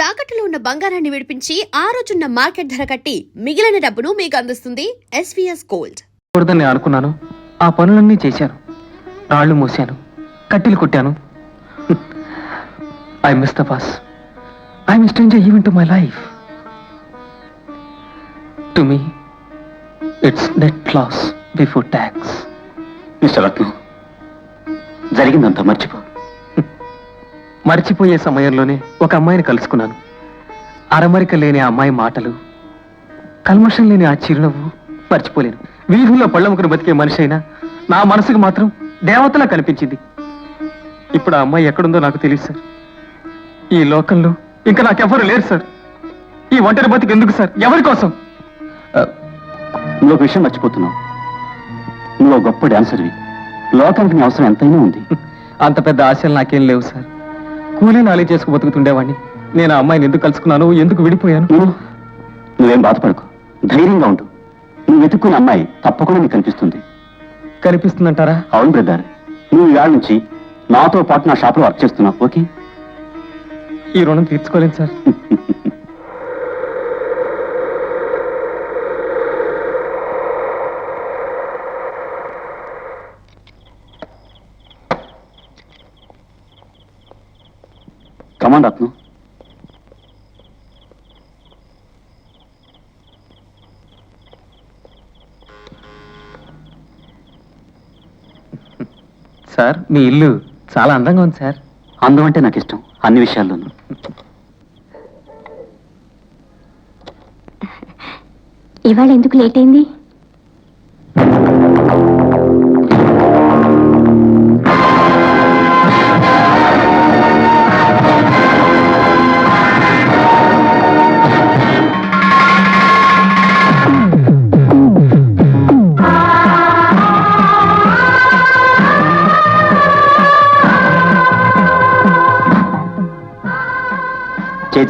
తాకట్టులో ఉన్న బంగారాన్ని విడిపించి ఆ రోజున్న మార్కెట్ ధర కట్టి మిగిలిన డబ్బును మీకు అందిస్తుంది ఎస్వీఎస్ గోల్డ్. నేను అనుకున్నాను, ఆ పనులన్నీ చేశాను. రాళ్లు మోసాను, కట్టెలు కొట్టాను. I miss the boss. I miss stranger even to my life. To me it's net loss before tax. Mister Ratnam, జరిగిందంతా మర్చిపో. మర్చిపోయే సమయంలోనే ఒక అమ్మాయిని కలుసుకున్నాను. అరమరిక లేని ఆ అమ్మాయి మాటలు, కల్మషం లేని ఆ చిరునవ్వు మర్చిపోలేను. వీధుల్లో పళ్ళముకుని బతికే మనిషి అయినా నా మనసుకు మాత్రం దేవతలా కనిపించింది. ఇప్పుడు ఆ అమ్మాయి ఎక్కడుందో నాకు తెలియదు సార్. ఈ లోకంలో ఇంకా నాకెవ్వరు లేరు సార్. ఈ ఒంటరి బతికి ఎందుకు సార్? ఎవరి కోసం? నువ్వు ఒక విషయం మర్చిపోతున్నావు. నువ్వు గొప్ప డాన్సర్వి. లోకానికి నీ అవసరం ఎంతైనా ఉంది. అంత పెద్ద ఆశలు నాకేం లేవు సార్. కూలీ నాలి చేసుకు బతుకుతుండేవాడిని. నేను ఆ అమ్మాయిని ఎందుకు కలుసుకున్నాను, ఎందుకు విడిపోయాను? నువ్వేం బాధపడకు, ధైర్యంగా ఉండు. నువ్వు వెతుక్కున్న అమ్మాయి తప్పకుండా నీకు కనిపిస్తుంది. కనిపిస్తుందంటారా? అవును బ్రదర్, నువ్వు ఇవాళ నుంచి నాతో పాటు నా షాప్లో వర్క్ చేస్తున్నావు. ఓకే? ఈ రుణం తీర్చుకోలేను సార్. కమాండ్ రత్నం. సార్, మీ ఇల్లు చాలా అందంగా ఉంది సార్. అందం అంటే నాకు ఇష్టం, అన్ని విషయాల్లోనూ. ఇవాళ ఎందుకు లేట్ అయింది?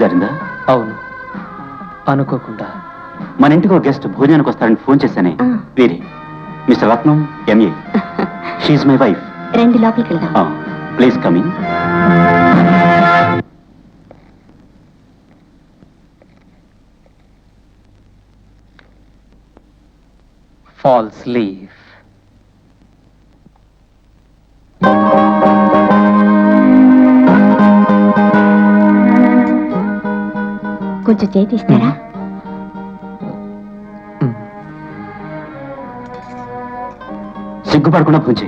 జరిగిందా? అవును, అనుకోకుండా. మన ఇంటికి ఒక గెస్ట్ భోజనానికి వస్తారని ఫోన్ చేశానే, వీరే mister Ratnam, M. A she's my. రండి, లోపలికి వెళ్దాం. Please come in. Falls leave. కొంచెం చేతి ఇస్తారా? సిగ్గుపడకుండా పూజ.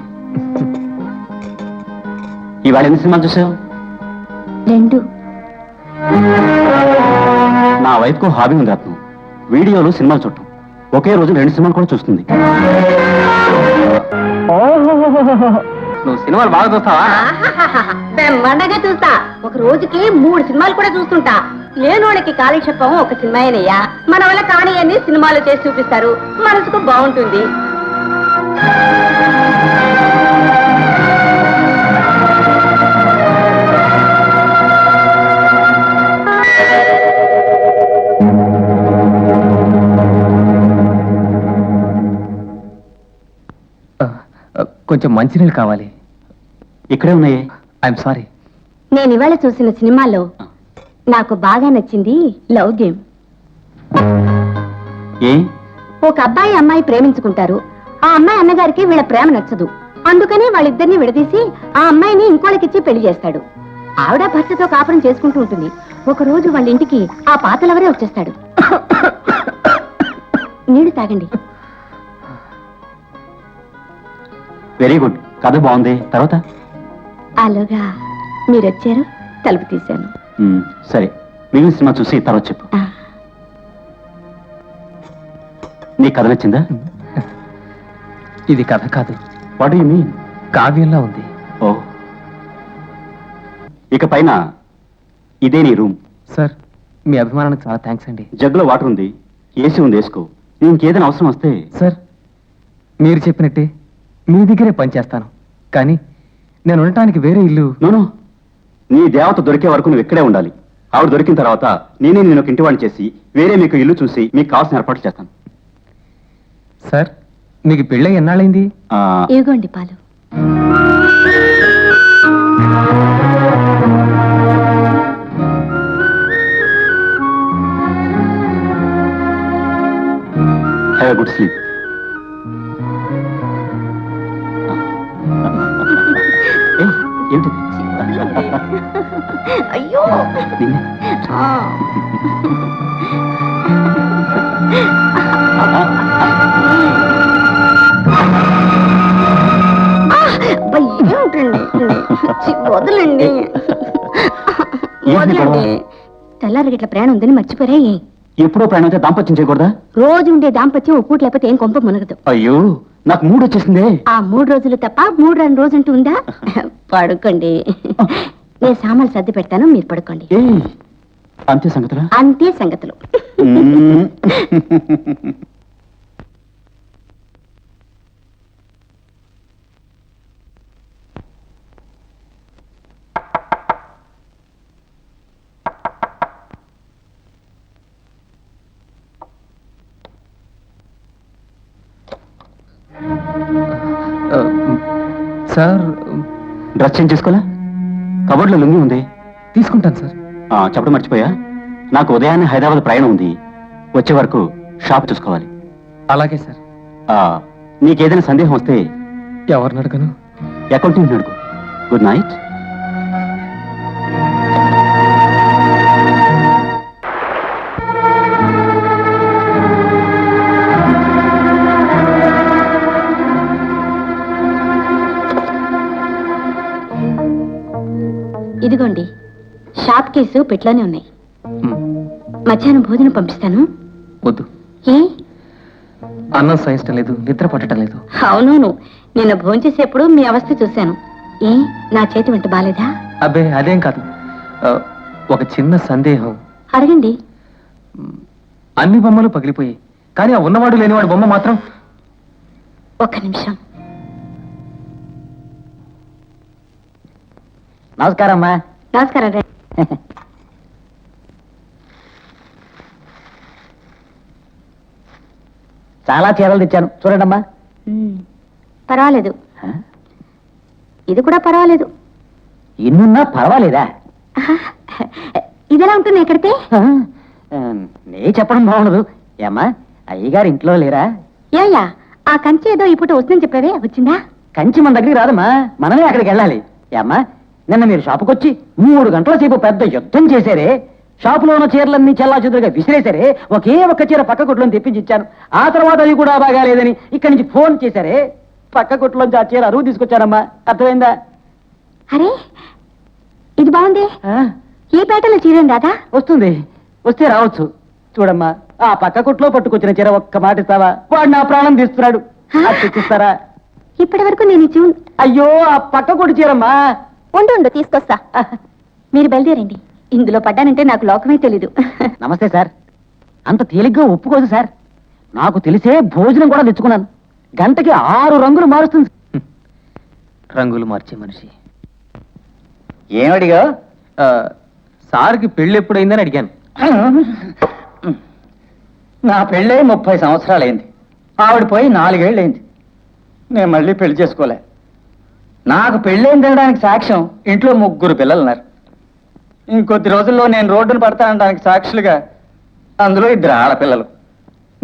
ఇవాళ ఎన్ని సినిమాలు చూసావు? 2. నా వైఫ్కు హాబీ ఉంది రత్నం, వీడియోలు సినిమాలు చూడటం. ఒకే రోజు 2 సినిమాలు కూడా చూస్తుంది. నువ్వు సినిమాలు బాగా చూస్తావా? బ్రహ్మాండంగా చూస్తా. ఒక రోజుకి 3 సినిమాలు కూడా చూస్తుంటా. లేనోళ్ళకి కాలక్షేపం ఒక సినిమాయేనయ్యా. మన వల్ల కాని అన్ని సినిమాలు చేసి చూపిస్తారు, మనసుకు బాగుంటుంది. కొంచెం మంచినీళ్ళు కావాలి. ఇక్కడే ఉన్నాయి. I'm sorry. నేను ఇవాళ చూసిన సినిమాలో నాకు బాగా నచ్చింది లవ్ గేమ్. ఏ? ఒక అబ్బాయి అమ్మాయి ప్రేమించుకుంటారు. ఆ అమ్మాయి అన్నగారికి వీళ్ళ ప్రేమ నచ్చదు. అందుకని వాళ్ళిద్దరిని విడదీసి ఆ అమ్మాయిని ఇంకోళ్ళకిచ్చి పెళ్లి చేస్తాడు. ఆవిడ భర్తతో కాపురం చేసుకుంటూ ఉంటుంది. ఒక రోజు వాళ్ళ ఇంటికి ఆ పాతలవరే వచ్చేస్తాడు. నీళ్లు తాగండి. వెరీ గుడ్, కథ బాగుంది. తర్వాత? అలాగా మీరొచ్చారు, తలుపు తీశాను. సరే, మిగిలిన సినిమా చూసి తర్వాత చెప్పు. నీ కథ నచ్చిందా? ఇది కథ కాదు. What do you mean? కావ్యంలా ఉంది. ఓ, ఇక పైన ఇదే నీ రూమ్. సార్, మీ అభిమానానికి చాలా థ్యాంక్స్ అండి. జగ్గులో వాటర్ ఉంది, ఏసీ ఉంది, వేసుకో. ఇంకేదైనా అవసరం వస్తే. సార్, మీరు చెప్పినట్టే మీ దగ్గరే పనిచేస్తాను. కానీ నేను ఉండటానికి వేరే ఇల్లు. నోను, నీ దేవత దొరికే వరకు నువ్వు ఇక్కడే ఉండాలి. ఆవిడ దొరికిన తర్వాత నేనే నేను ఒక ఇంటివాడిని చేసి వేరే మీకు ఇల్లు చూసి మీకు కావాల్సిన ఏర్పాట్లు చేస్తాను. సార్, మీకు పెళ్ళై ఎన్నాళ్ళైంది? ఇదిగోండి పాలు. Have good sleep. ఏంటిది? అయ్యో నిన్నే. ఏమిటండి వదలండి వదలండి. తెల్లారి ఇట్లా ప్రయాణం ఉందని మర్చిపోరా? ఎప్పుడో ప్రయాణం అయితే దాంపత్యం చేయకూడదా? రోజు ఉండే దాంపత్యం ఒక్కటి లేకపోతే ఏం కొంప మునగదు. అయ్యో, నాకు మూడు వచ్చేసిందే. ఆ 3 రోజులు తప్ప 3 రోజు అంటూ ఉందా? పడుకోండి, నేను సామాన్లు సర్ది పెడతాను, మీరు పడుకోండి. అంతే సంగతులా? అంతే సంగతులు. సార్, డ్రెస్ చేంజ్ చేసుకోలే? కబోర్డ్లో లుంగి ఉంది. తీసుకుంటాను సార్. చెప్పడం మర్చిపోయా, నాకు ఉదయాన్నే హైదరాబాద్ ప్రయాణం ఉంది. వచ్చే వరకు షాప్ చూసుకోవాలి. అలాగే సార్. నీకేదైనా సందేహం వస్తే ఎవరిని అడగను? అకౌంటింగ్ అడుగు. Good night. ఇదిగోండి, షాప్ కేసు పెట్లోనే ఉన్నాయి. మ్, మధ్యాహ్నం భోజనం పంపిస్తాను. వద్దు. ఏ? అన్నం సహించడం లేదు, నిద్ర పట్టడం లేదు. అవునవును, నిన్న భోంచేసేప్పుడు మీ అవస్థ చూశాను. ఏ, నా చేతి వెంట బాలేదా? అబ్బే, అదేం కాదు. ఒక చిన్న సందేహం. అడగండి. అన్ని బొమ్మలు పగిలిపోయాయి, కానీ ఆ ఉన్నవాడు లేనివాడు బొమ్మ మాత్రం. ఒక్క నిమిషం. నమస్కారం అమ్మా. నమస్కారం రండి. చాలా చీరలు తెచ్చాను, చూడండమ్మా. పర్వాలేదు, ఇది కూడా పర్వాలేదు. ఇన్నున్నా పర్వాలేదా? ఇదెలా ఉంటుంది ఎక్కడితే? నే చెప్పడం బాగుండదు. ఏమ్మా, అయ్యగారు ఇంట్లో లేరా? ఏయ్యా, ఆ కంచి ఏదో ఈ పూట వస్తుందని చెప్పావే, వచ్చిందా? కంచి మన దగ్గరికి రాదమ్మా, మనమే అక్కడికి వెళ్ళాలి. ఏమ్మా, నిన్న మీరు షాపుకొచ్చి 3 గంటల సేపు పెద్ద యుద్ధం చేశారే. షాపులో ఉన్న చీరలన్నీ చెల్లా చెదురుగా విసిరేశారే. ఒకే ఒక్క చీర పక్క కొట్టులోని తెప్పించి ఇచ్చాను. ఆ తర్వాత అది కూడా బాగాలేదని ఇక్కడి నుంచి ఫోన్ చేశారే. పక్క కొట్టులోంచి ఆ చీర అరువు తీసుకొచ్చానమ్మా, అర్థమైందా? అరే, ఇది బాగుంది. ఈ పేటలో చీరేం రాదా? వస్తుంది, వస్తే రావచ్చు. చూడమ్మా, ఆ పక్క కొట్లో పట్టుకొచ్చిన చీర ఒక్క మాట ఇస్తావా? వాడు నా ప్రాణం తీస్తున్నాడు. అది తెచ్చిస్తారా? ఇప్పటి వరకు నేను ఇచ్చి అయ్యో, ఆ పక్క కొట్టు చీరమ్మా. ఉండు తీసుకొస్తా. మీరు బయలుదేరండి, ఇందులో పడ్డానంటే నాకు లోకమే తెలీదు. నమస్తే సార్. అంత తేలిగ్గా ఒప్పుకోదు సార్. నాకు తెలిసే భోజనం కూడా తెచ్చుకున్నాను. గంటకి 6 రంగులు మారుస్తుంది. రంగులు మార్చే మనిషి. ఏమడిగా? సార్కి పెళ్ళి ఎప్పుడైందని అడిగాను. నా పెళ్ళై 30 సంవత్సరాలైంది. ఆవిడ పోయి 4 ఏళ్ళైంది. నేను మళ్ళీ పెళ్లి చేసుకోలే. నాకు పెళ్ళైంది అనడానికి సాక్ష్యం ఇంట్లో 3 పిల్లలు ఉన్నారు. ఇంకొద్ది రోజుల్లో నేను రోడ్డును పడతానడానికి సాక్షులుగా అందులో 2 ఆడపిల్లలు.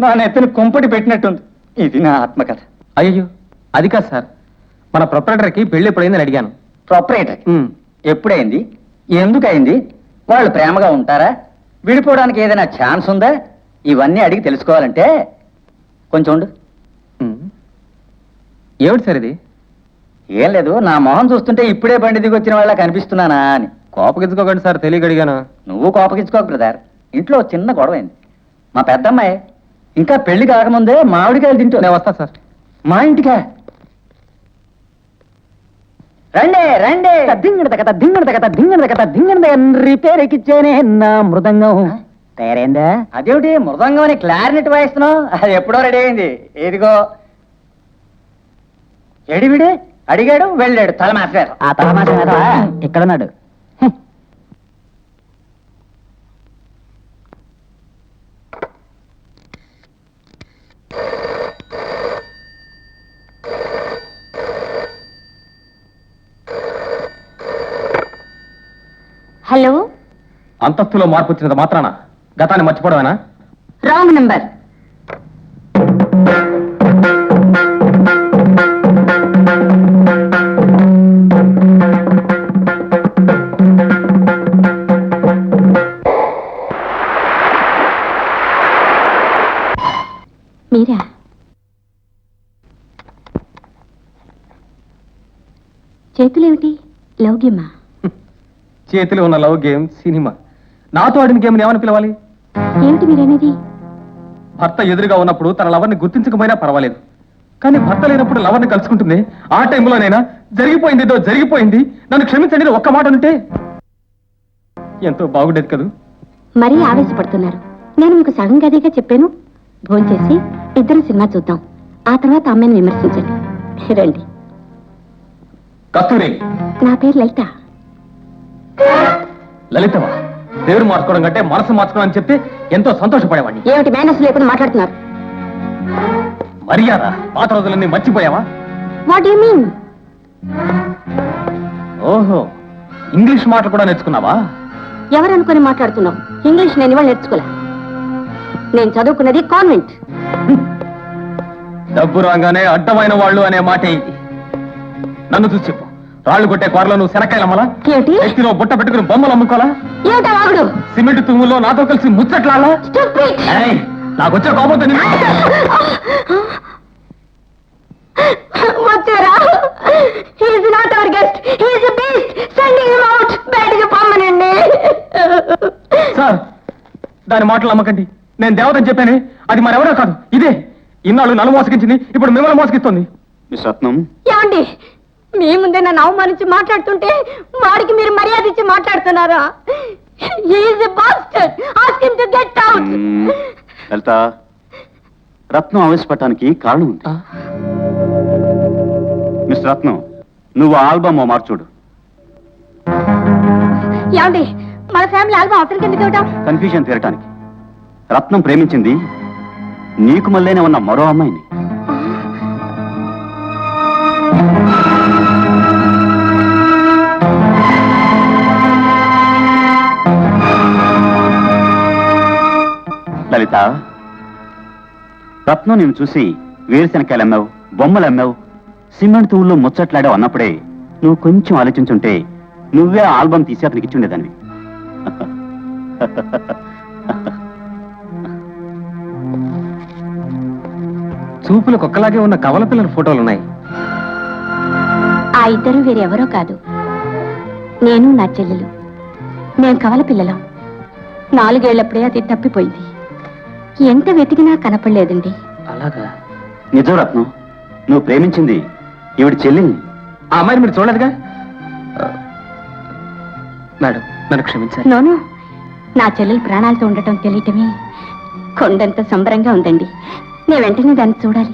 నా నెత్తిని కుంపటి పెట్టినట్టుంది. ఇది నా ఆత్మకథ. అయ్యో, అది కాదు సార్, మన ప్రొపరేటర్కి పెళ్ళి ఎప్పుడైందని అడిగాను. ప్రొపరేటర్ మ్, ఎప్పుడైంది? ఎందుకైంది? వాళ్ళు ప్రేమగా ఉంటారా? విడిపోవడానికి ఏదైనా ఛాన్స్ ఉందా? ఇవన్నీ అడిగి తెలుసుకోవాలంటే కొంచెం ఉండు. మ్. ఏమిటి సార్ ఇది? ఏం లేదు, నా మొహం చూస్తుంటే ఇప్పుడే బండి దిగి వచ్చిన వాళ్ళ కనిపిస్తున్నానా అని. కోపగించుకోకండి సార్, తెలియక అడిగాను. నువ్వు కోపగించుకోకు బ్రదర్. ఇంట్లో చిన్న గొడవైంది. మా పెద్దమ్మాయి ఇంకా పెళ్లి కాకముందే మామిడికాయలు తింటూ. నేను వస్తా సార్. మా ఇంటికా? రండి రండి. దింగడ రిపేర్ ఎక్కిచ్చేనే నా మృదంగం. తయారైందా? అదేమిటి మృదంగం అని క్లారినెట్ వాయిస్తున్నావు? అది ఎప్పుడో రెడీ అయింది. ఇదిగో. ఎడివిడే అడిగాడు, వెళ్ళాడు. తలమాసారు. ఆ తలమాసారా ఇక్కడున్నాడు. హలో, అంతస్తులో మార్పు వచ్చినంత మాత్రాన గతాన్ని మర్చిపోవడమేనా? Wrong number. మీరా? చేతులేమిటి? లౌగ్యమా? చేతిలో ఉన్న లవ్ గేమ్ సినిమా. నాతో ఆడిన గేమ్ ఏమని పిలవాలి? ఏమిటి మీరనేది? భర్త ఎదురుగా ఉన్నప్పుడు తన లవర్ని గుర్తించకపోయినా పర్వాలేదు, కానీ భర్త లేనప్పుడు లవర్ని కలుసుకుంటుంది. ఆ టైంలోనైనా జరిగిపోయింది ఏదో జరిగిపోయింది, నన్ను క్షమించండి అని ఒక్క మాట ఉంటే ఎంతో బాగుండేది కదూ. మరీ ఆవేశపడుతున్నారు. నేను మీకు సగం గదిగా చెప్పాను. భోంచేసి ఇద్దరు సినిమా చూద్దాం, ఆ తర్వాత అమ్మాయిని విమర్శించండి. రండి. కస్తూరి, నా పేరు లలిత. లలితవా? పేరు మార్చుకోవడం కంటే మనసు మార్చుకోవడం అని చెప్తే ఎంతో సంతోషపడేవాడిని. ఏమిటి మేనస్ లేకుండా మాట్లాడుతున్నారు? మర్యాద పాత రోజులన్నీ మర్చిపోయావా? What you mean? ఓహో, ఇంగ్లీష్ మాటలు కూడా నేర్చుకున్నావా? ఎవరనుకొని మాట్లాడుతున్నావు? ఇంగ్లీష్ నేను ఇవాళ నేర్చుకోలే. నేను చదువుకున్నది కాన్వెంట్. డబ్బు రాగానే అడ్డమైన వాళ్ళు అనే మాట ఇది. నన్ను చూసి చెప్పు, రాళ్ళు కొట్టే కూరలో నువ్వు శనక్కాయలమ్మలా? ఏమిటి? ఎత్తిలో బుట్ట పెట్టుకుని బొమ్మలు అమ్ముకోవాలా? ఏమిటా వాగుడు? సిమెంట్ తుమ్ములో నాతో కలిసి ముచ్చట్లాలా? Stupid! నాకు వచ్చే కోపంతో నిన్ను- వచ్చారా? He's not our guest, he's a beast. Sending him out. బయటికి పొమ్మనండి. సార్, దాని మాటలు నమ్మకండి. నేను దేవతని చెప్పానే, అది మరెవరో కాదు, ఇదే. ఇన్నాళ్ళు నన్ను మోసగించింది, ఇప్పుడు మిమ్మల్ని మోసగిస్తుంది. మిస్ రత్నం, ఏమండి, మీ ముందే నన్ను అవమానించి మాట్లాడుతుంటే వాడికి మీరు మర్యాద ఇచ్చి మాట్లాడుతున్నారా? He's a bastard. Ask him to get out. Lalitha, Ratnam ఆవేశపడటానికి కారణం ఉంది. మిస్ రత్నం, నువ్వు ఆల్బమ్ ఓ మార్చుడు. ఏమండి, మన ఫ్యామిలీ ఆల్బమ్ అవతలకి ఎందుకు ఇవ్వడం? కన్ఫ్యూజన్ తీరటానికి. రత్నం ప్రేమించింది నీకు మళ్ళీనే ఉన్న మరో అమ్మాయిని. లలిత, రత్నం నేను చూసి వేరుశనకాయలు అమ్మావు, బొమ్మలు అమ్మావు, సిమెంట్ తూళ్ళు ముచ్చట్లాడావు అన్నప్పుడే నువ్వు కొంచెం ఆలోచించుంటే నువ్వే ఆల్బమ్ తీసి అతనికి ఇచ్చుండేదాన్ని. చూపులు కుక్కలాగే ఉన్న కవల పిల్లల ఫోటోలున్నాయి. ఆ ఇద్దరు వేరెవరో కాదు, నేను నా చెల్లెలు. మేం కవల పిల్లలం. 4 ఏళ్లప్పుడే అది తప్పిపోయింది. ఎంత వెతికినా కనపడలేదండి. అలాగా? నిజం రత్నం, నువ్వు ప్రేమించింది ఈవిడ చెల్లిని. ఆ అమ్మాయిని మీరు చూడలేదుగా? మేడం, నన్ను క్షమించాలి. నోను, నా చెల్లెలు ప్రాణాలతో ఉండటం తెలియటమే కొండంత సంబరంగా ఉందండి. నేను వెంటనే దాన్ని చూడాలి.